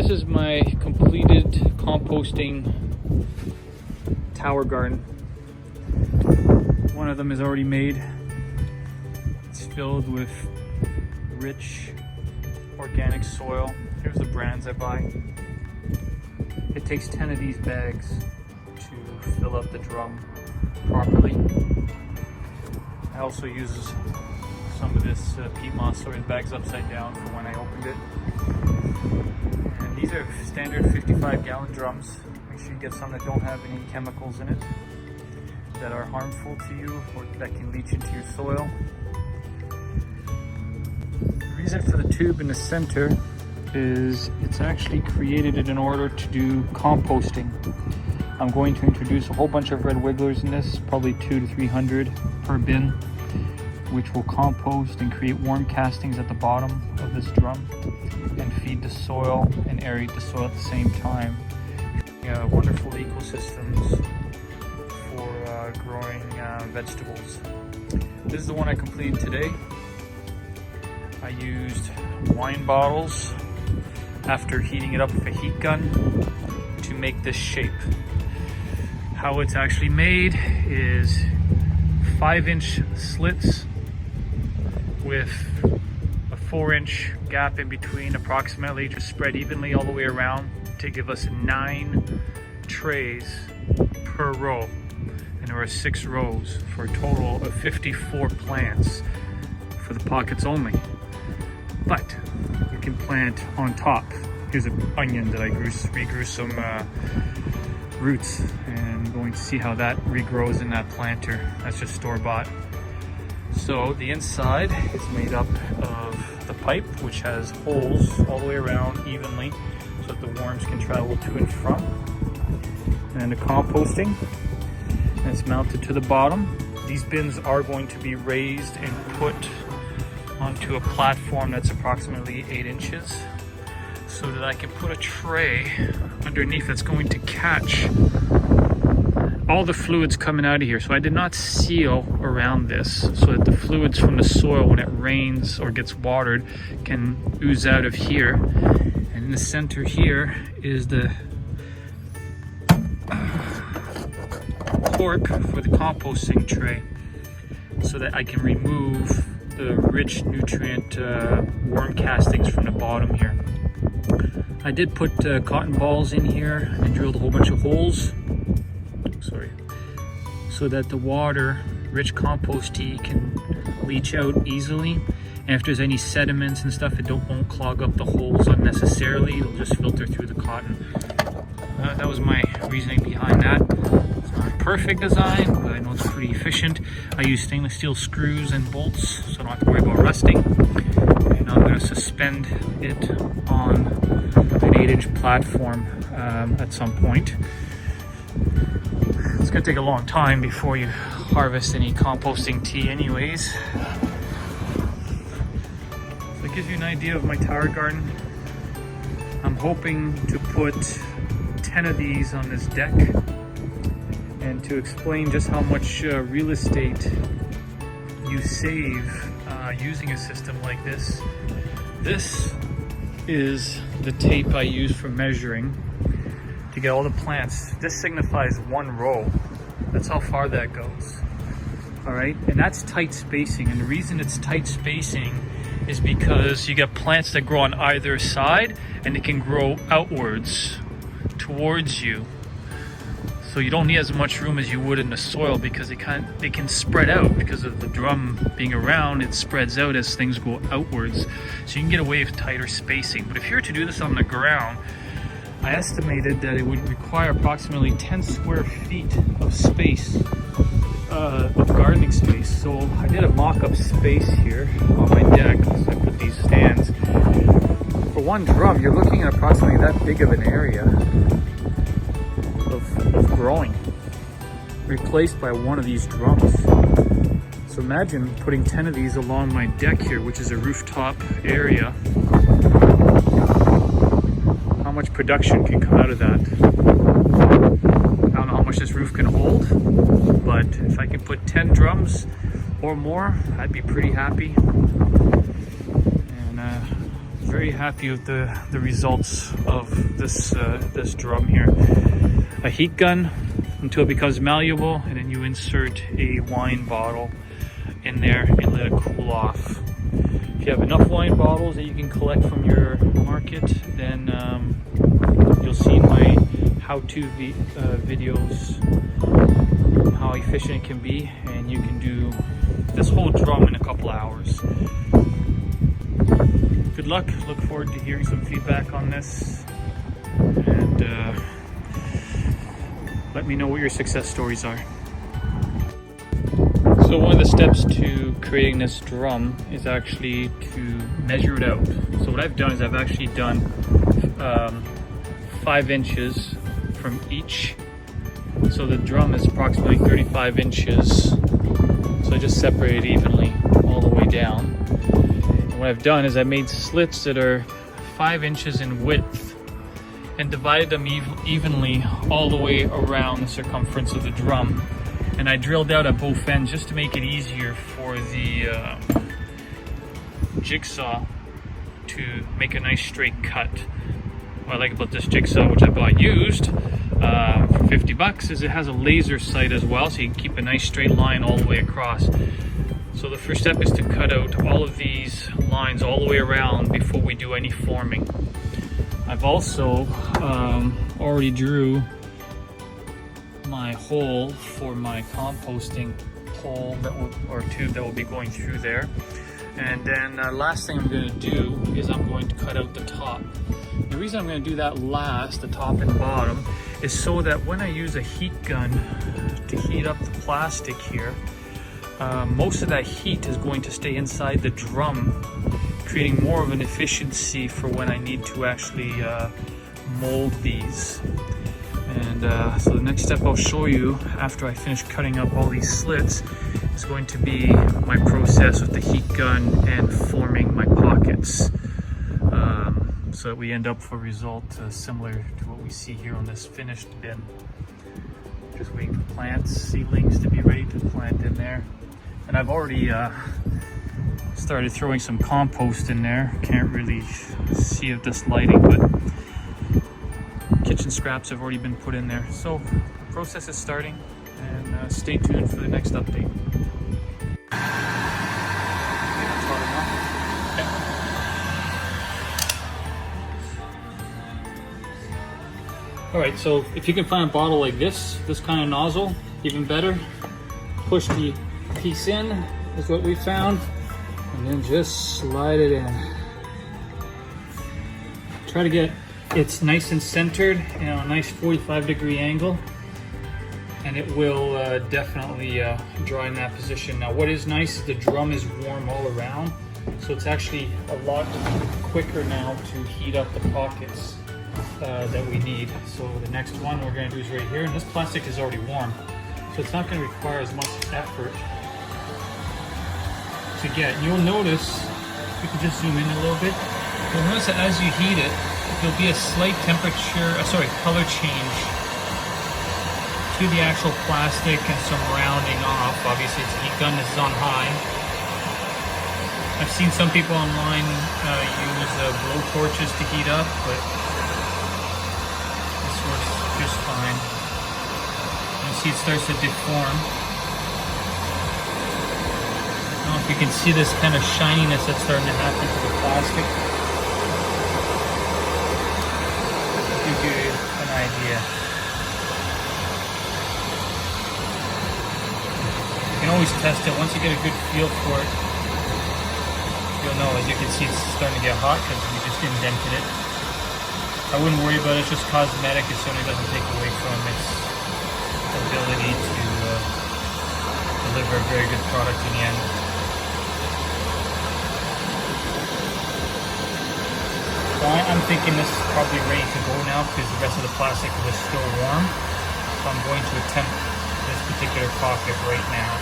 this is my completed composting tower garden. One of them is already made. It's filled with rich organic soil. Here's the brands I buy. It takes 10 of these bags to fill up the drum properly. I also use some of this peat moss, so the bag's upside down for when I opened it. And these are standard 55-gallon drums. Make sure you get some that don't have any chemicals in it that are harmful to you or that can leach into your soil. The reason for the tube in the center is it's actually created in order to do composting. I'm going to introduce a whole bunch of red wigglers in this, probably 200 to 300 per bin, which will compost and create warm castings at the bottom of this drum and feed the soil and aerate the soil at the same time. Wonderful ecosystems for growing vegetables. This is the one I completed today. I used wine bottles after heating it up with a heat gun to make this shape. How it's actually made is 5-inch slits with a 4-inch gap in between approximately, just spread evenly all the way around to give us 9 trays per row. And there are 6 rows for a total of 54 plants for the pockets only. But you can plant on top. Here's an onion that I regrew some roots, and I'm going to see how that regrows in that planter. That's just store-bought. So the inside is made up of the pipe, which has holes all the way around evenly so that the worms can travel to and from. And then the composting, and it's mounted to the bottom. These bins are going to be raised and put onto a platform that's approximately 8 inches so that I can put a tray underneath that's going to catch all the fluids coming out of here. So I did not seal around this so that the fluids from the soil, when it rains or gets watered, can ooze out of here. And in the center here is the cork for the composting tray so that I can remove the rich nutrient worm castings from the bottom here. I did put cotton balls in here and drilled a whole bunch of holes, so that the water, rich compost tea, can leach out easily. And if there's any sediments and stuff, it won't clog up the holes unnecessarily. It'll just filter through the cotton. That was my reasoning behind that. It's not a perfect design, but I know it's pretty efficient. I use stainless steel screws and bolts, so I don't have to worry about rusting. And I'm going to suspend it on an 8-inch platform at some point. It's going to take a long time before you harvest any composting tea anyways. So it gives you an idea of my tower garden. I'm hoping to put 10 of these on this deck, and to explain just how much real estate you save using a system like this. This is the tape I use for measuring to get all the plants. This signifies 1 row. That's how far that goes. All right, and that's tight spacing. And the reason it's tight spacing is because you get plants that grow on either side, and they can grow outwards towards you. So you don't need as much room as you would in the soil, because they can spread out because of the drum being around. It spreads out as things go outwards. So you can get away with tighter spacing. But if you were to do this on the ground, I estimated that it would require approximately 10 square feet of space, of gardening space. So I did a mock-up space here on my deck. So I put these stands. For 1 drum, you're looking at approximately that big of an area of growing, replaced by 1 of these drums. So imagine putting 10 of these along my deck here, which is a rooftop area. How much production can come out of that? I don't know how much this roof can hold, but if I can put 10 drums or more, I'd be pretty happy. And very happy with the results of this this drum here. A heat gun until it becomes malleable, and then you insert a wine bottle in there and let it cool off. If you have enough wine bottles that you can collect from your market, then you'll see in my how-to videos how efficient it can be, and you can do this whole drum in a couple hours. Good luck. Look forward to hearing some feedback on this, and let me know what your success stories are. So one of the steps to creating this drum is actually to measure it out. So what I've done is I've actually done 5 inches from each. So the drum is approximately 35 inches. So I just separate it evenly all the way down. And what I've done is I made slits that are 5 inches in width and divided them evenly all the way around the circumference of the drum. And I drilled out at both ends just to make it easier for the jigsaw to make a nice straight cut. What I like about this jigsaw, which I bought used for 50 bucks, is it has a laser sight as well, so you can keep a nice straight line all the way across. So the first step is to cut out all of these lines all the way around before we do any forming. I've also already drew my hole for my composting hole or tube that will be going through there. And then last thing I'm going to do is I'm going to cut out the top. The reason I'm going to do that last, the top and bottom, is so that when I use a heat gun to heat up the plastic here, most of that heat is going to stay inside the drum, creating more of an efficiency for when I need to actually mold these. And so the next step I'll show you after I finish cutting up all these slits is going to be my process with the heat gun and forming my pockets, so that we end up with a result similar to what we see here on this finished bin. Just waiting for plants, seedlings to be ready to plant in there. And I've already started throwing some compost in there. Can't really see it this lighting, but kitchen scraps have already been put in there. So the process is starting, and stay tuned for the next update. All right, so if you can find a bottle like this kind of nozzle, even better. Push the piece in, is what we found, and then just slide it in. Try to get it's nice and centered, a nice 45-degree angle, and it will definitely dry in that position. Now what is nice is the drum is warm all around, so it's actually a lot quicker now to heat up the pockets that we need. So the next one we're going to do is right here, and this plastic is already warm, so it's not going to require as much effort to get. You'll notice, you can just zoom in a little bit, you'll notice that as you heat it, there'll be a slight color change to the actual plastic and some rounding off. Obviously it's a heat gun, this is on high. I've seen some people online use blow torches to heat up, but this works just fine. You see it starts to deform. I don't know if you can see this kind of shininess that's starting to happen to the plastic. Give you an idea. You can always test it. Once you get a good feel for it, you'll know. As you can see, it's starting to get hot because we just indented it. I wouldn't worry about it. It's just cosmetic. It certainly doesn't take away from its ability to deliver a very good product in the end. So I'm thinking this is probably ready to go now because the rest of the plastic was still warm. So I'm going to attempt this particular pocket right now.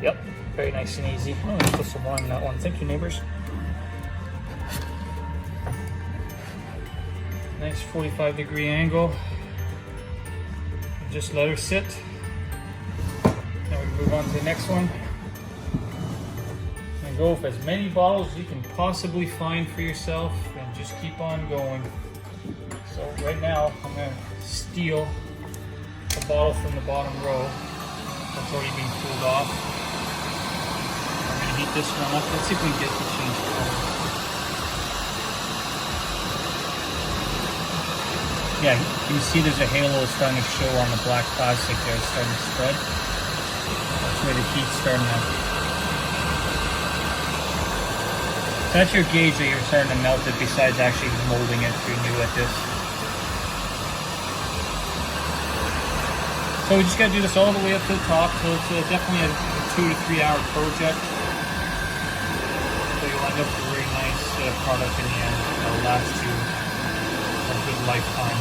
Yep, very nice and easy. I'm going to put some more on that one. Thank you, neighbors. Nice 45-degree angle. Just let her sit. Move on to the next one. And go with as many bottles as you can possibly find for yourself and just keep on going. So right now I'm going to steal a bottle from the bottom row that's already been cooled off. I'm going to heat this one up. Let's see if we can get the change color. Yeah, you can see there's a halo starting to show on the black plastic there. It's starting to spread. That's where the heat's starting to... That's your gauge that you're starting to melt it, besides actually molding it if you're new at this. So we just got to do this all the way up to the top. So it's definitely a 2 to 3 hour project. So you'll end up with a very nice product in the end that'll last you a good lifetime.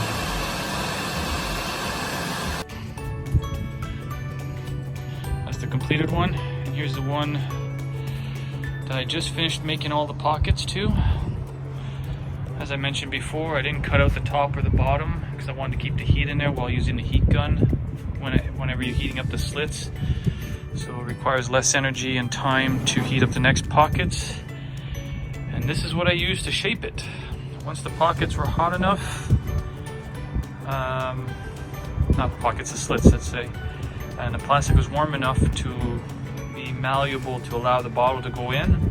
That's the completed one, and here's the one that I just finished making all the pockets to. As I mentioned before, I didn't cut out the top or the bottom because I wanted to keep the heat in there while using the heat gun whenever you're heating up the slits. So it requires less energy and time to heat up the next pockets. And this is what I used to shape it. Once the pockets were hot enough, not the pockets, the slits, let's say, and the plastic was warm enough to be malleable to allow the bottle to go in,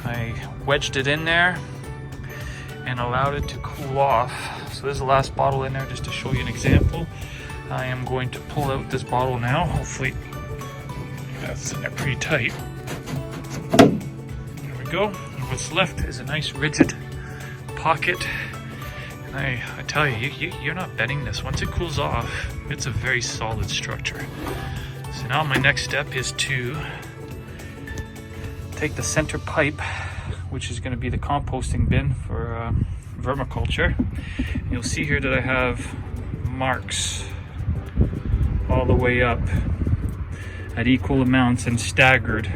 I wedged it in there and allowed it to cool off. So this is the last bottle in there, just to show you an example. I am going to pull out this bottle now. Hopefully that's in there pretty tight. There we go. And what's left is a nice rigid pocket. And I tell you, you're not bending this. Once it cools off, it's a very solid structure. So now my next step is to take the center pipe, which is going to be the composting bin for vermiculture. And you'll see here that I have marks all the way up at equal amounts and staggered.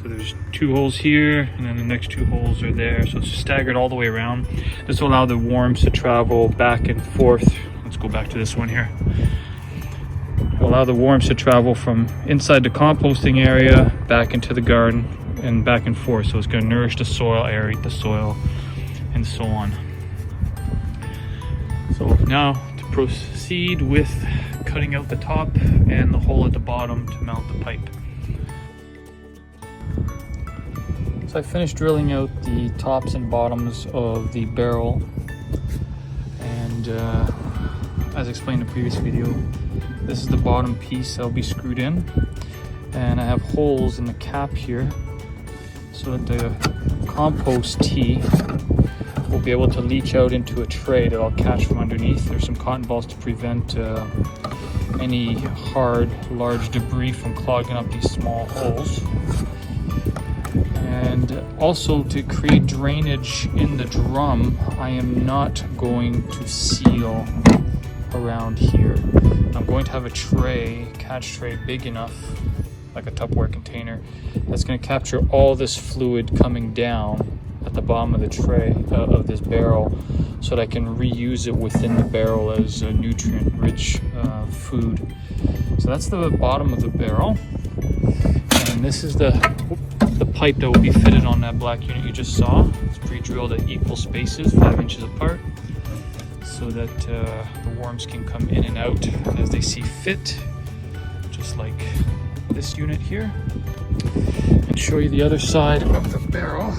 So there's 2 holes here, and then the next 2 holes are there. So it's staggered all the way around. This will allow the worms to travel back and forth. Let's go back to this one here. It'll allow the worms to travel from inside the composting area back into the garden and back and forth. So it's going to nourish the soil, aerate the soil, and so on. So now to proceed with cutting out the top and the hole at the bottom to mount the pipe. So I finished drilling out the tops and bottoms of the barrel, and as explained in the previous video, this is the bottom piece that'll be screwed in, and I have holes in the cap here so that the compost tea will be able to leach out into a tray that I'll catch from underneath. There's some cotton balls to prevent any hard, large debris from clogging up these small holes. And also to create drainage in the drum, I am not going to seal around here. I'm going to have a tray, catch tray big enough, like a Tupperware container, that's going to capture all this fluid coming down at the bottom of the tray of this barrel, so that I can reuse it within the barrel as a nutrient-rich food. So that's the bottom of the barrel, and this is the pipe that will be fitted on that black unit you just saw. It's pre-drilled at equal spaces, 5 inches apart, so that the worms can come in and out as they see fit, just like this unit here. And show you the other side of the barrel.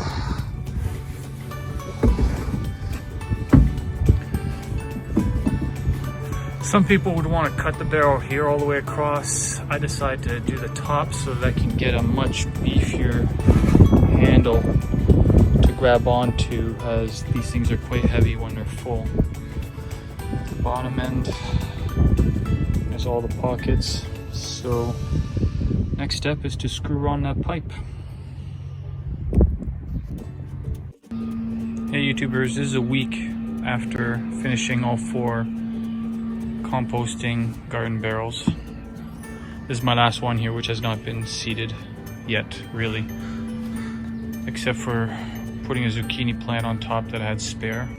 Some people would want to cut the barrel here all the way across. I decided to do the top so that I can get a much beefier handle to grab onto, as these things are quite heavy when they're full. The bottom end, there's all the pockets. So next step is to screw on that pipe. Hey YouTubers, this is a week after finishing all 4 composting garden barrels. This is my last one here, which has not been seeded yet, really, except for putting a zucchini plant on top that I had spare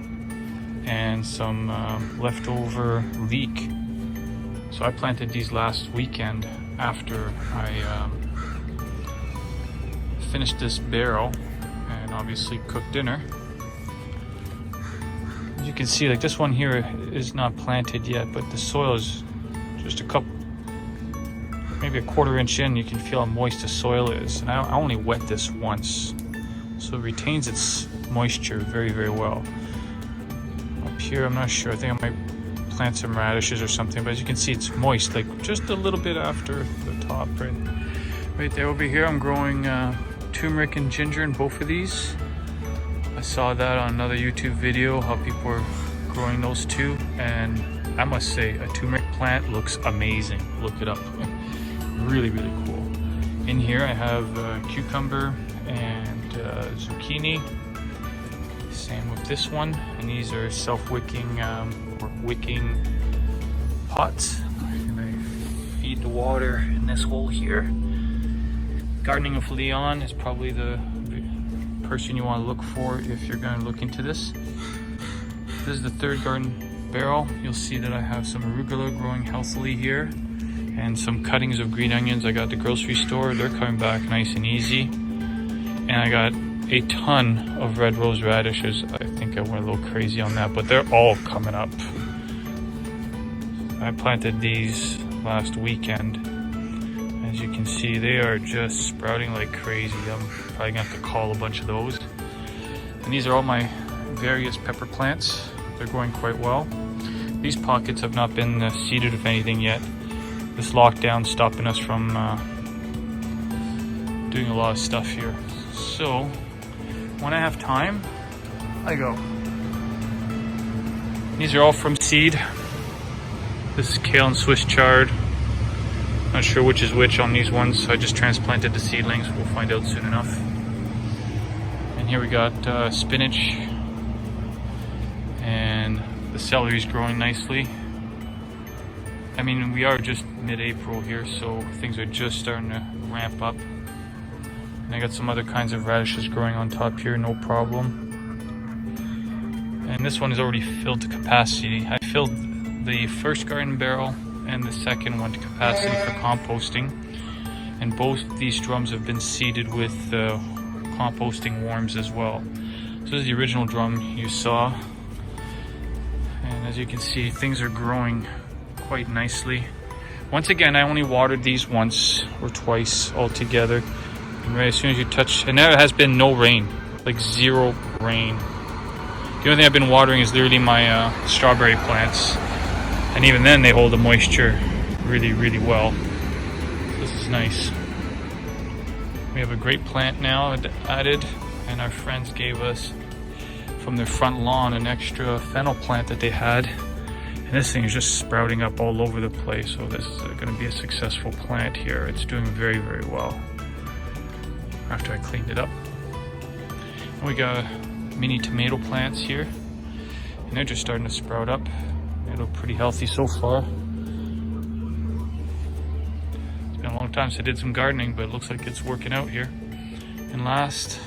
and some leftover leek. So I planted these last weekend after I finished this barrel and obviously cooked dinner. As you can see, like this one here is not planted yet, but the soil is just a couple, maybe a quarter inch in. You can feel how moist the soil is. And I only wet this once, so it retains its moisture very, very well. Up here, I'm not sure. I think I might plant some radishes or something, but as you can see, it's moist, like just a little bit after the top, right there. Over here, I'm growing turmeric and ginger in both of these. I saw that on another YouTube video, how people are growing those two, and I must say, a turmeric plant looks amazing. Look it up. Really, really cool. In here, I have cucumber and zucchini. Same with this one, and these are self-wicking or wicking pots. And I feed the water in this hole here. Gardening with Leon is probably the person you want to look for if you're going to look into this. This is the third garden barrel. You'll see that I have some arugula growing healthily here and some cuttings of green onions I got at the grocery store. They're coming back nice and easy. And I got a ton of red rose radishes. I think I went a little crazy on that, but they're all coming up. I planted these last weekend. As you can see, they are just sprouting like crazy. I'm probably gonna have to call a bunch of those. And these are all my various pepper plants. They're going quite well. These pockets have not been seeded with anything yet. This lockdown stopping us from doing a lot of stuff here. So when I have time, I go. These are all from seed. This is kale and Swiss chard. Not sure which is which on these ones, so I just transplanted the seedlings. We'll find out soon enough. And here we got spinach, and the celery's growing nicely. I mean, we are just mid-April here, so things are just starting to ramp up. And I got some other kinds of radishes growing on top here, no problem. And this one is already filled to capacity. I filled the first garden barrel and the second one to capacity for composting, and both these drums have been seeded with composting worms as well. So this is the original drum you saw, and as you can see, things are growing quite nicely. Once again, I only watered these once or twice altogether, and right as soon as you touch, and there has been no rain, like zero rain. The only thing I've been watering is literally my strawberry plants. And even then, they hold the moisture really, really well. This is nice. We have a great plant now added, and our friends gave us from their front lawn an extra fennel plant that they had. And this thing is just sprouting up all over the place. So this is going to be a successful plant here. It's doing very, very well after I cleaned it up. And we got mini tomato plants here, and they're just starting to sprout up. They look pretty healthy so far. It's been a long time since I did some gardening, but it looks like it's working out here. And last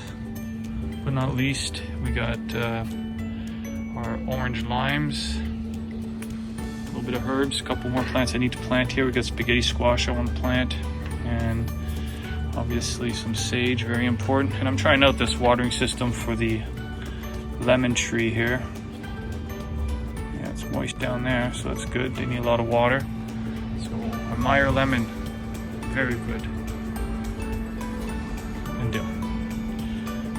but not least, we got our orange limes, a little bit of herbs, a couple more plants I need to plant here. We got spaghetti squash I want to plant, and obviously some sage, very important. And I'm trying out this watering system for the lemon tree here. It's moist down there, so that's good. They need a lot of water. So a Meyer lemon, very good. And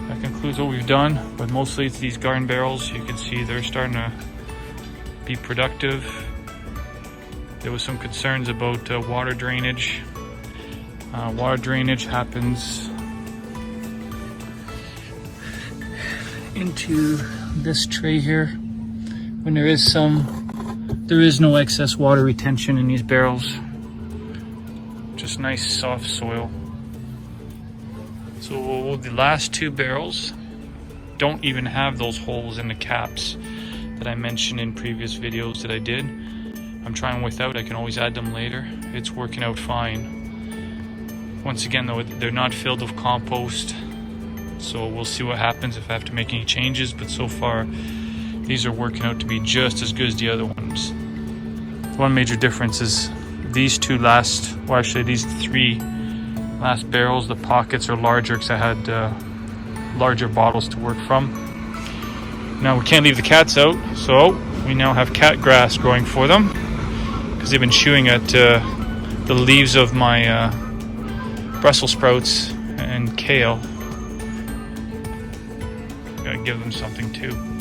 that concludes what we've done, but mostly it's these garden barrels. You can see they're starting to be productive. There was some concerns about water drainage. Water drainage happens into this tray here. When there is no excess water retention in these barrels. Just nice soft soil. So the last two barrels don't even have those holes in the caps that I mentioned in previous videos that I did. I'm trying without, I can always add them later. It's working out fine. Once again though, they're not filled with compost, so we'll see what happens if I have to make any changes, but so far these are working out to be just as good as the other ones. One major difference is these two last, well actually these 3 last barrels, the pockets are larger because I had larger bottles to work from. Now we can't leave the cats out, so we now have cat grass growing for them because they've been chewing at the leaves of my Brussels sprouts and kale. Gotta give them something too.